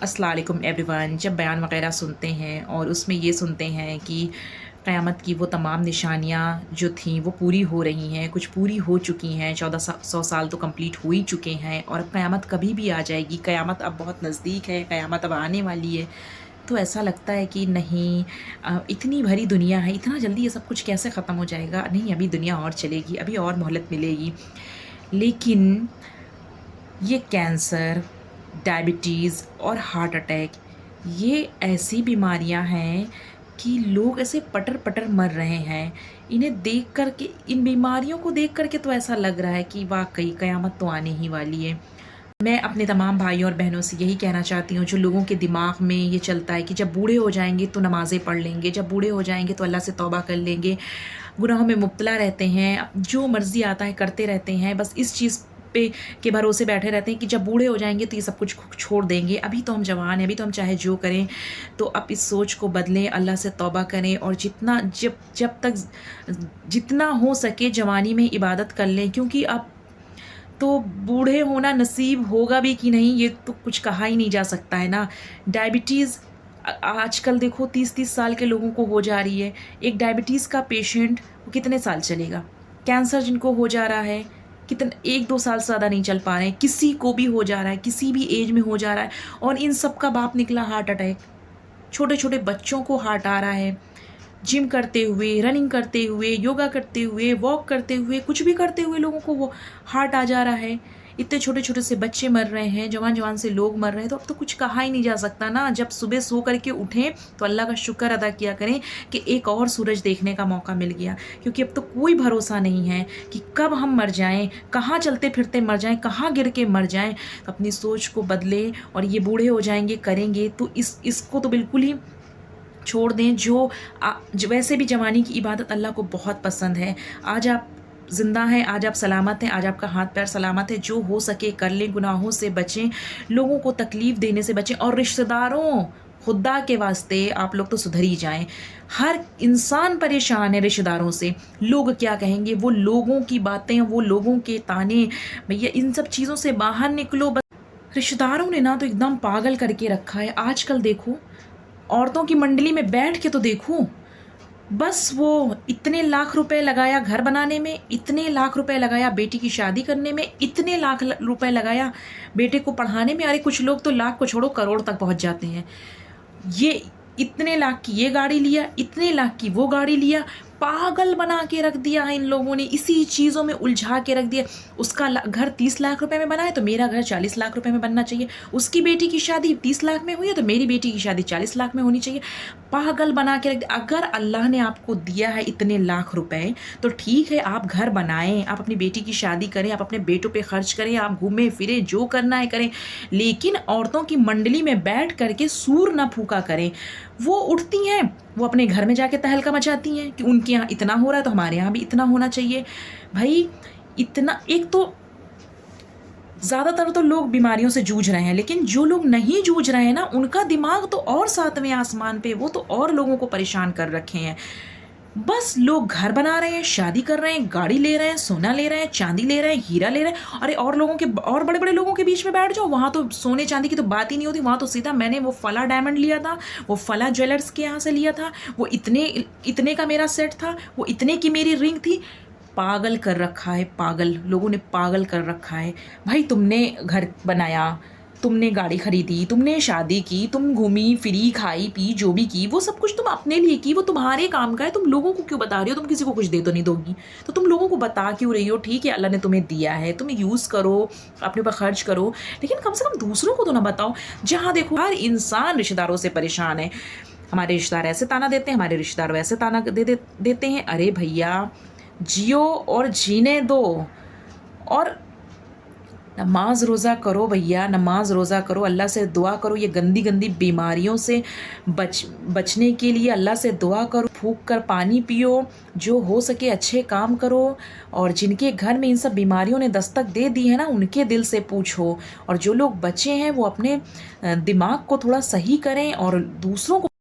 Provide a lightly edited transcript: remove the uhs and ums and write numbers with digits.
अस्सलाम वालेकुम एवरीवन। जब बयान वगैरह सुनते हैं और उसमें ये सुनते हैं कि क़यामत की वो तमाम निशानियाँ जो थीं वो पूरी हो रही हैं, कुछ पूरी हो चुकी हैं, 1400 साल तो कंप्लीट हो ही चुके हैं और अब क़यामत कभी भी आ जाएगी, क़यामत अब बहुत नज़दीक है, क़यामत अब आने वाली है। तो ऐसा लगता है कि नहीं, इतनी भरी दुनिया है, इतना जल्दी ये सब कुछ कैसे ख़त्म हो जाएगा? नहीं, अभी दुनिया और चलेगी, अभी और मोहलत मिलेगी। लेकिन ये कैंसर, डायबिटीज़ और हार्ट अटैक, ये ऐसी बीमारियां हैं कि लोग ऐसे पटर-पटर मर रहे हैं। इन्हें देख कर के, इन बीमारियों को देख कर के तो ऐसा लग रहा है कि वाक़ई क़यामत तो आने ही वाली है। मैं अपने तमाम भाइयों और बहनों से यही कहना चाहती हूँ, जो लोगों के दिमाग में ये चलता है कि जब बूढ़े हो जाएँगे तो नमाज़ें पढ़ लेंगे, जब बूढ़े हो जाएँगे तो अल्लाह से तौबा कर लेंगे, गुनाहों में मुब्तला रहते हैं, जो मर्ज़ी आता है करते रहते हैं, बस इस चीज़ पे के भरोसे बैठे रहते हैं कि जब बूढ़े हो जाएँगे तो ये सब कुछ छोड़ देंगे, अभी तो हम जवान हैं, अभी तो हम चाहे जो करें। तो अब इस सोच को बदलें, अल्लाह से तौबा करें और जितना जब जब तक जितना हो सके जवानी में इबादत कर लें, क्योंकि अब तो बूढ़े होना नसीब होगा भी कि नहीं ये तो कुछ कहा ही नहीं जा सकता है ना। डायबिटीज़ आजकल देखो 30-30 साल के लोगों को हो जा रही है। एक डायबिटीज़ का पेशेंट वो कितने साल चलेगा? कैंसर जिनको हो जा रहा है, कितने 1-2 साल से ज़्यादा नहीं चल पा रहे हैं। किसी को भी हो जा रहा है, किसी भी एज में हो जा रहा है और इन सब का बाप निकला हार्ट अटैक। छोटे-छोटे बच्चों को हार्ट आ रहा है। जिम करते हुए, रनिंग करते हुए, योगा करते हुए, वॉक करते हुए, कुछ भी करते हुए लोगों को वो हार्ट आ जा रहा है। इतने छोटे-छोटे से बच्चे मर रहे हैं, जवान-जवान से लोग मर रहे हैं, तो अब तो कुछ कहा ही नहीं जा सकता ना। जब सुबह सो करके उठें तो अल्लाह का शुक्र अदा किया करें कि एक और सूरज देखने का मौका मिल गया, क्योंकि अब तो कोई भरोसा नहीं है कि कब हम मर जाएँ, कहाँ चलते-फिरते मर जाएँ, कहाँ गिर के मर जाएँ। तो अपनी सोच को बदलें और ये बूढ़े हो जाएँगे, करेंगे तो इसको तो बिल्कुल ही छोड़ दें। जो वैसे भी जवानी की इबादत अल्लाह को बहुत पसंद है। आज आप ज़िंदा हैं, आज आप सलामत हैं, आज आपका हाथ पैर सलामत है, जो हो सके कर लें, गुनाहों से बचें, लोगों को तकलीफ़ देने से बचें और रिश्तेदारों, खुदा के वास्ते आप लोग तो सुधर ही जाएँ। हर इंसान परेशान है रिश्तेदारों से, लोग क्या कहेंगे, वो लोगों की बातें, वो लोगों के ताने, भैया इन सब चीज़ों से बाहर निकलो। बस रिश्तेदारों ने ना तो एकदम पागल करके रखा है। आजकल देखो, औरतों की मंडली में बैठ के तो देखो, बस वो इतने लाख रुपए लगाया घर बनाने में, इतने लाख रुपए लगाया बेटी की शादी करने में, इतने लाख रुपए लगाया बेटे को पढ़ाने में। अरे कुछ लोग तो लाख को छोड़ो करोड़ तक पहुंच जाते हैं। ये इतने लाख की ये गाड़ी लिया, इतने लाख की वो गाड़ी लिया, पागल बना के रख दिया है इन लोगों ने, इसी चीज़ों में उलझा के रख दिया। उसका घर 30 लाख रुपए में बना है तो मेरा घर 40 लाख रुपए में बनना चाहिए। उसकी बेटी की शादी 30 लाख में हुई है तो मेरी बेटी की शादी 40 लाख में होनी चाहिए। पागल बना के रख दिया। अगर अल्लाह ने आपको दिया है इतने लाख रुपए तो ठीक है, आप घर बनाएं, आप अपनी बेटी की शादी करें, आप अपने बेटों पे खर्च करें, आप घूमें फिरें, जो करना है करें, लेकिन औरतों की मंडली में बैठ करके सूर ना फूका करें। वो उठती हैं, वो अपने घर में जाके तहलका मचाती हैं कि उनके यहाँ इतना हो रहा है तो हमारे यहाँ भी इतना होना चाहिए। भाई इतना, एक तो ज़्यादातर तो लोग बीमारियों से जूझ रहे हैं, लेकिन जो लोग नहीं जूझ रहे हैं ना, उनका दिमाग तो और सातवें आसमान पे, वो तो और लोगों को परेशान कर रखे हैं। बस लोग घर बना रहे हैं, शादी कर रहे हैं, गाड़ी ले रहे हैं, सोना ले रहे हैं, चांदी ले रहे हैं, हीरा ले रहे हैं। अरे और लोगों के, और बड़े बड़े लोगों के बीच में बैठ जाओ, वहाँ तो सोने चांदी की तो बात ही नहीं होती। वहाँ तो सीधा मैंने वो फला डायमंड लिया था, वो फला ज्वेलर्स के यहाँ से लिया था, वो इतने इतने का मेरा सेट था, वो इतने की मेरी रिंग थी। पागल कर रखा है, पागल लोगों ने पागल कर रखा है। भाई तुमने घर बनाया, तुमने गाड़ी खरीदी, तुमने शादी की, तुम घूमी फिरी, खाई पी, जो भी की, वो सब कुछ तुम अपने लिए की, वो तुम्हारे काम का है। तुम लोगों को क्यों बता रही हो? तुम किसी को कुछ दे तो नहीं दोगी, तो तुम लोगों को बता क्यों रही हो? ठीक है, अल्लाह ने तुम्हें दिया है, तुम यूज़ करो, अपने ऊपर खर्च करो, लेकिन कम से कम दूसरों को तो ना बताओ। जहाँ देखो हर इंसान रिश्तेदारों से परेशान है। हमारे रिश्तेदार ऐसे ताना देते हैं, हमारे रिश्तेदार वैसे ताना देते हैं। अरे भैया जियो और जीने दो, और नमाज रोज़ा करो भैया, नमाज रोज़ा करो, अल्लाह से दुआ करो, ये गंदी गंदी बीमारियों से बचने के लिए अल्लाह से दुआ करो, फूंक कर पानी पियो, जो हो सके अच्छे काम करो, और जिनके घर में इन सब बीमारियों ने दस्तक दे दी है ना, उनके दिल से पूछो, और जो लोग बचे हैं वो अपने दिमाग को थोड़ा सही करें और दूसरों को